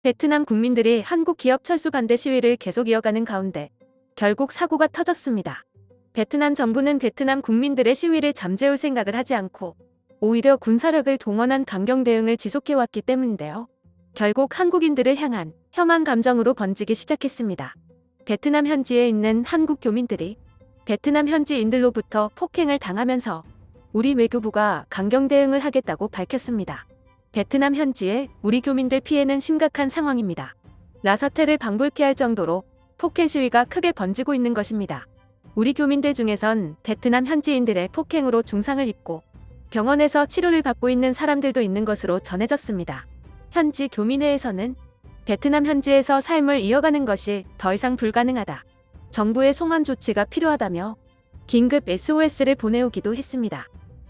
베트남 국민들이 한국 기업 철수 반대 시위를 계속 이어가는 가운데 결국 사고가 터졌습니다. 베트남 정부는 베트남 국민들의 시위를 잠재울 생각을 하지 않고 오히려 군사력을 동원한 강경 대응을 지속해왔기 때문인데요. 결국 한국인들을 향한 혐한 감정으로 번지기 시작했습니다. 베트남 현지에 있는 한국 교민들이 베트남 현지인들로부터 폭행을 당하면서 우리 외교부가 강경 대응을 하겠다고 밝혔습니다. 베트남 현지의 우리 교민들 피해는 심각한 상황입니다. 나사태를 방불케 할 정도로 폭행 시위가 크게 번지고 있는 것입니다. 우리 교민들 중에선 베트남 현지인들의 폭행으로 중상을 입고 병원에서 치료를 받고 있는 사람들도 있는 것으로 전해졌습니다. 현지 교민회에서는 베트남 현지에서 삶을 이어가는 것이 더 이상 불가능하다. 정부의 송환 조치가 필요하다며 긴급 SOS를 보내오기도 했습니다.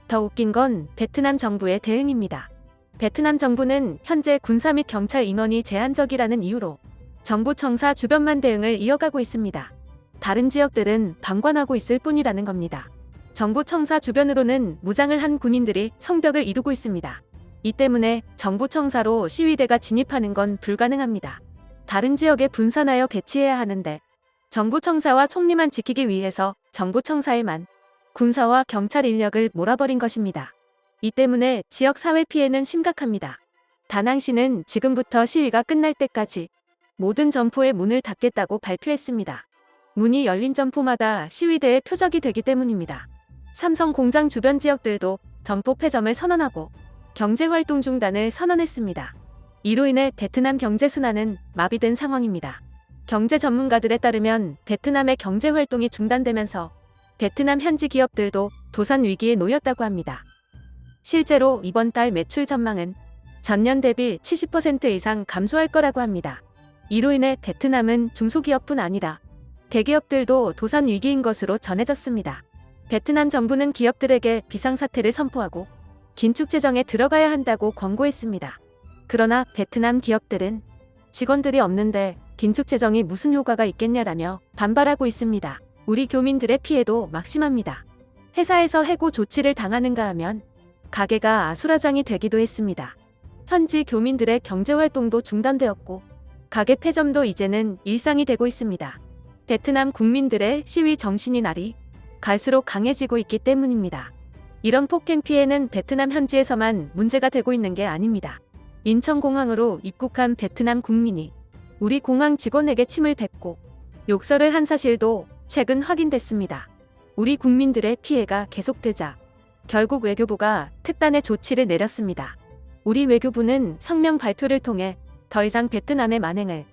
더 웃긴 건 베트남 정부의 대응입니다. 베트남 정부는 현재 군사 및 경찰 인원이 제한적이라는 이유로 정부 청사 주변만 대응을 이어가고 있습니다. 다른 지역들은 방관하고 있을 뿐이라는 겁니다. 정부 청사 주변으로는 무장을 한 군인들이 성벽을 이루고 있습니다. 이 때문에 정부 청사로 시위대가 진입하는 건 불가능합니다. 다른 지역에 분산하여 배치해야 하는데 정부 청사와 총리만 지키기 위해서 정부 청사에만 군사와 경찰 인력을 몰아버린 것입니다. 이 때문에 지역 사회 피해는 심각합니다. 다낭시는 지금부터 시위가 끝날 때까지 모든 점포의 문을 닫겠다고 발표했습니다. 문이 열린 점포마다 시위대의 표적이 되기 때문입니다. 삼성 공장 주변 지역들도 점포 폐점을 선언하고 경제활동 중단을 선언했습니다. 이로 인해 베트남 경제순환은 마비된 상황입니다. 경제 전문가들에 따르면 베트남의 경제활동이 중단되면서 베트남 현지 기업들도 도산 위기에 놓였다고 합니다. 실제로 이번 달 매출 전망은 전년 대비 70% 이상 감소할 거라고 합니다. 이로 인해 베트남은 중소기업뿐 아니라 대기업들도 도산 위기인 것으로 전해졌습니다. 베트남 정부는 기업들에게 비상사태를 선포하고 긴축 재정에 들어가야 한다고 권고했습니다. 그러나 베트남 기업들은 직원들이 없는데 긴축 재정이 무슨 효과가 있겠냐라며 반발하고 있습니다. 우리 교민들의 피해도 막심합니다. 회사에서 해고 조치를 당하는가 하면 가게가 아수라장이 되기도 했습니다. 현지 교민들의 경제활동도 중단되었고 가게 폐점도 이제는 일상이 되고 있습니다. 베트남 국민들의 시위 정신이 날이 갈수록 강해지고 있기 때문입니다. 이런 폭행 피해는 베트남 현지에서만 문제가 되고 있는 게 아닙니다. 인천공항으로 입국한 베트남 국민이 우리 공항 직원에게 침을 뱉고 욕설을 한 사실도 최근 확인됐습니다. 우리 국민들의 피해가 계속되자 결국 외교부가 특단의 조치를 내렸습니다. 우리 외교부는 성명 발표를 통해 더 이상 베트남의 만행을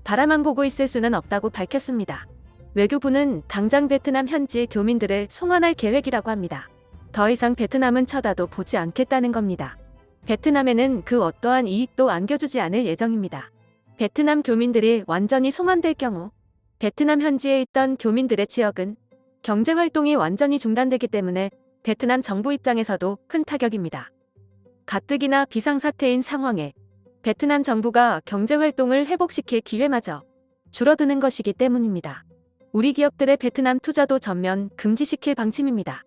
바라만 보고 있을 수는 없다고 밝혔습니다. 외교부는 당장 베트남 현지 교민들을 송환할 계획이라고 합니다. 더 이상 베트남은 쳐다도 보지 않겠다는 겁니다. 베트남에는 그 어떠한 이익도 안겨주지 않을 예정입니다. 베트남 교민들이 완전히 송환될 경우 베트남 현지에 있던 교민들의 지역은 경제활동이 완전히 중단되기 때문에 베트남 정부 입장에서도 큰 타격입니다. 가뜩이나 비상사태인 상황에 베트남 정부가 경제활동을 회복시킬 기회마저 줄어드는 것이기 때문입니다. 우리 기업들의 베트남 투자도 전면 금지시킬 방침입니다.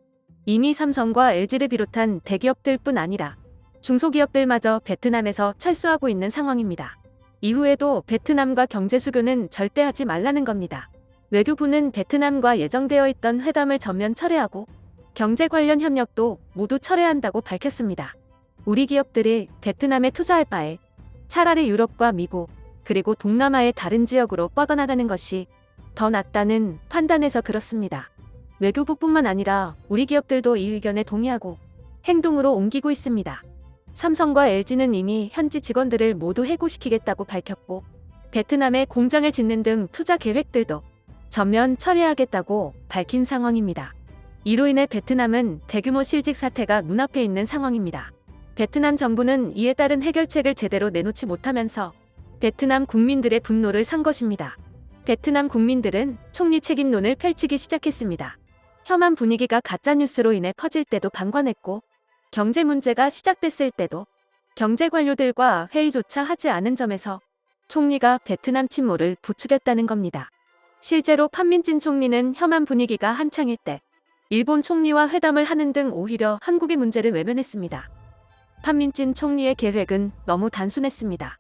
이미 삼성과 LG를 비롯한 대기업들뿐 아니라 중소기업들마저 베트남에서 철수하고 있는 상황입니다. 이후에도 베트남과 경제 수교는 절대 하지 말라는 겁니다. 외교부는 베트남과 예정되어 있던 회담을 전면 철회하고 경제 관련 협력도 모두 철회한다고 밝혔습니다. 우리 기업들이 베트남에 투자할 바에 차라리 유럽과 미국 그리고 동남아의 다른 지역으로 뻗어나가는 것이 더 낫다는 판단에서 그렇습니다. 외교부뿐만 아니라 우리 기업들도 이 의견에 동의하고 행동으로 옮기고 있습니다. 삼성과 LG는 이미 현지 직원들을 모두 해고시키겠다고 밝혔고 베트남에 공장을 짓는 등 투자 계획들도 전면 철회하겠다고 밝힌 상황입니다. 이로 인해 베트남은 대규모 실직 사태가 눈앞에 있는 상황입니다. 베트남 정부는 이에 따른 해결책을 제대로 내놓지 못하면서 베트남 국민들의 분노를 산 것입니다. 베트남 국민들은 총리 책임론을 펼치기 시작했습니다. 혐한 분위기가 가짜뉴스로 인해 퍼질 때도 방관했고 경제 문제가 시작됐을 때도 경제 관료들과 회의조차 하지 않은 점에서 총리가 베트남 침몰을 부추겼다는 겁니다. 실제로 판민진 총리는 혐한 분위기가 한창일 때 일본 총리와 회담을 하는 등 오히려 한국의 문제를 외면했습니다. 판민진 총리의 계획은 너무 단순했습니다.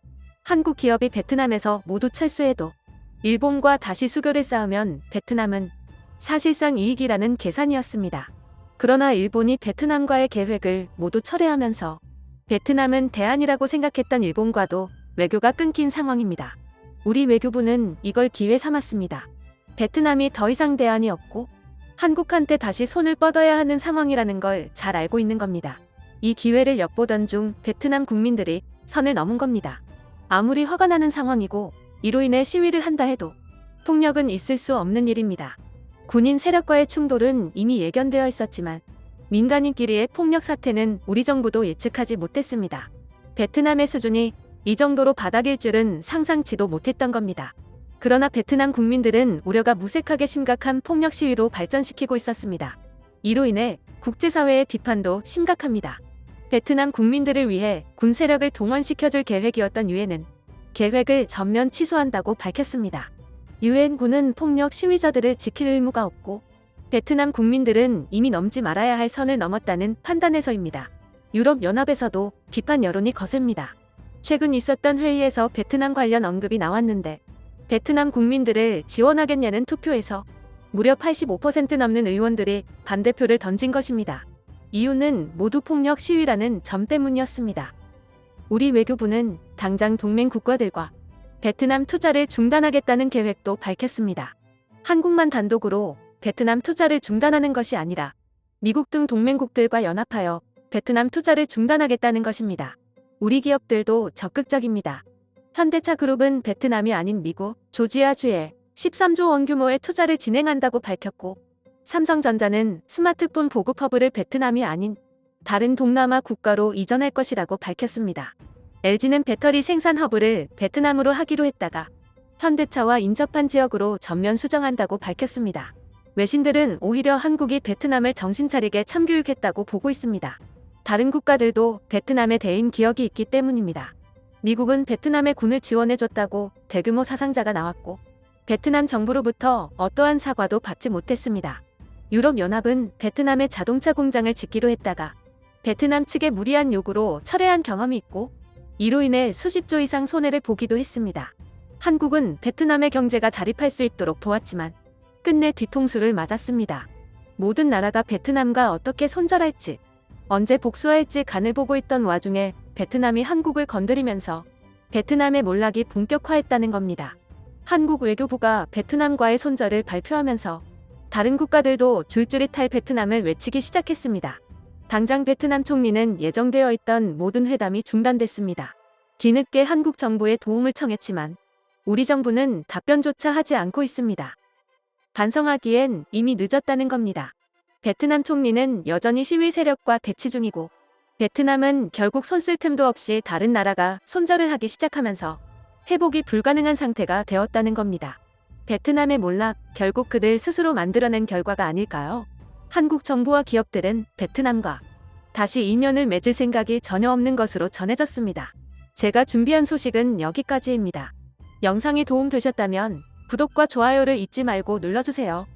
한국 기업이 베트남에서 모두 철수해도 일본과 다시 수교를 쌓으면 베트남은 사실상 이익이라는 계산이었습니다. 그러나 일본이 베트남과의 계획을 모두 철회하면서 베트남은 대안이라고 생각했던 일본과도 외교가 끊긴 상황입니다. 우리 외교부는 이걸 기회 삼았습니다. 베트남이 더 이상 대안이 없고 한국한테 다시 손을 뻗어야 하는 상황이라는 걸 잘 알고 있는 겁니다. 이 기회를 엿보던 중 베트남 국민들이 선을 넘은 겁니다. 아무리 화가 나는 상황이고 이로 인해 시위를 한다 해도 폭력은 있을 수 없는 일입니다. 군인 세력과의 충돌은 이미 예견되어 있었지만 민간인끼리의 폭력 사태는 우리 정부도 예측하지 못했습니다. 베트남의 수준이 이 정도로 바닥일 줄은 상상치도 못했던 겁니다. 그러나 베트남 국민들은 우려가 무색하게 심각한 폭력 시위로 발전시키고 있었습니다. 이로 인해 국제사회의 비판도 심각합니다. 베트남 국민들을 위해 군 세력을 동원시켜줄 계획이었던 유엔은 계획을 전면 취소한다고 밝혔습니다. 유엔군은 폭력 시위자들을 지킬 의무가 없고 베트남 국민들은 이미 넘지 말아야 할 선을 넘었다는 판단에서입니다. 유럽연합에서도 비판 여론이 거셉니다. 최근 있었던 회의에서 베트남 관련 언급이 나왔는데 베트남 국민들을 지원하겠냐는 투표에서 무려 85% 넘는 의원들이 반대표를 던진 것입니다. 이유는 모두 폭력 시위라는 점 때문이었습니다. 우리 외교부는 당장 동맹 국가들과 베트남 투자를 중단하겠다는 계획도 밝혔습니다. 한국만 단독으로 베트남 투자를 중단하는 것이 아니라 미국 등 동맹국들과 연합하여 베트남 투자를 중단하겠다는 것입니다. 우리 기업들도 적극적입니다. 현대차 그룹은 베트남이 아닌 미국, 조지아주에 13조 원 규모의 투자를 진행한다고 밝혔고 삼성전자는 스마트폰 보급 허브를 베트남이 아닌 다른 동남아 국가로 이전할 것이라고 밝혔습니다. LG는 배터리 생산 허브를 베트남으로 하기로 했다가 현대차와 인접한 지역으로 전면 수정한다고 밝혔습니다. 외신들은 오히려 한국이 베트남을 정신 차리게 참교육했다고 보고 있습니다. 다른 국가들도 베트남에 대인 기억이 있기 때문입니다. 미국은 베트남에 군을 지원해줬다고 대규모 사상자가 나왔고 베트남 정부로부터 어떠한 사과도 받지 못했습니다. 유럽연합은 베트남의 자동차 공장을 짓기로 했다가 베트남 측의 무리한 요구로 철회한 경험이 있고 이로 인해 수십조 이상 손해를 보기도 했습니다. 한국은 베트남의 경제가 자립할 수 있도록 도왔지만 끝내 뒤통수를 맞았습니다. 모든 나라가 베트남과 어떻게 손절할지 언제 복수할지 간을 보고 있던 와중에 베트남이 한국을 건드리면서 베트남의 몰락이 본격화했다는 겁니다. 한국 외교부가 베트남과의 손절을 발표하면서 다른 국가들도 줄줄이 탈 베트남을 외치기 시작했습니다. 당장 베트남 총리는 예정되어 있던 모든 회담이 중단됐습니다. 뒤늦게 한국 정부에 도움을 청했지만 우리 정부는 답변조차 하지 않고 있습니다. 반성하기엔 이미 늦었다는 겁니다. 베트남 총리는 여전히 시위 세력과 대치 중이고 베트남은 결국 손 쓸 틈도 없이 다른 나라가 손절을 하기 시작하면서 회복이 불가능한 상태가 되었다는 겁니다. 베트남의 몰락, 결국 그들 스스로 만들어낸 결과가 아닐까요? 한국 정부와 기업들은 베트남과 다시 인연을 맺을 생각이 전혀 없는 것으로 전해졌습니다. 제가 준비한 소식은 여기까지입니다. 영상이 도움되셨다면 구독과 좋아요를 잊지 말고 눌러주세요.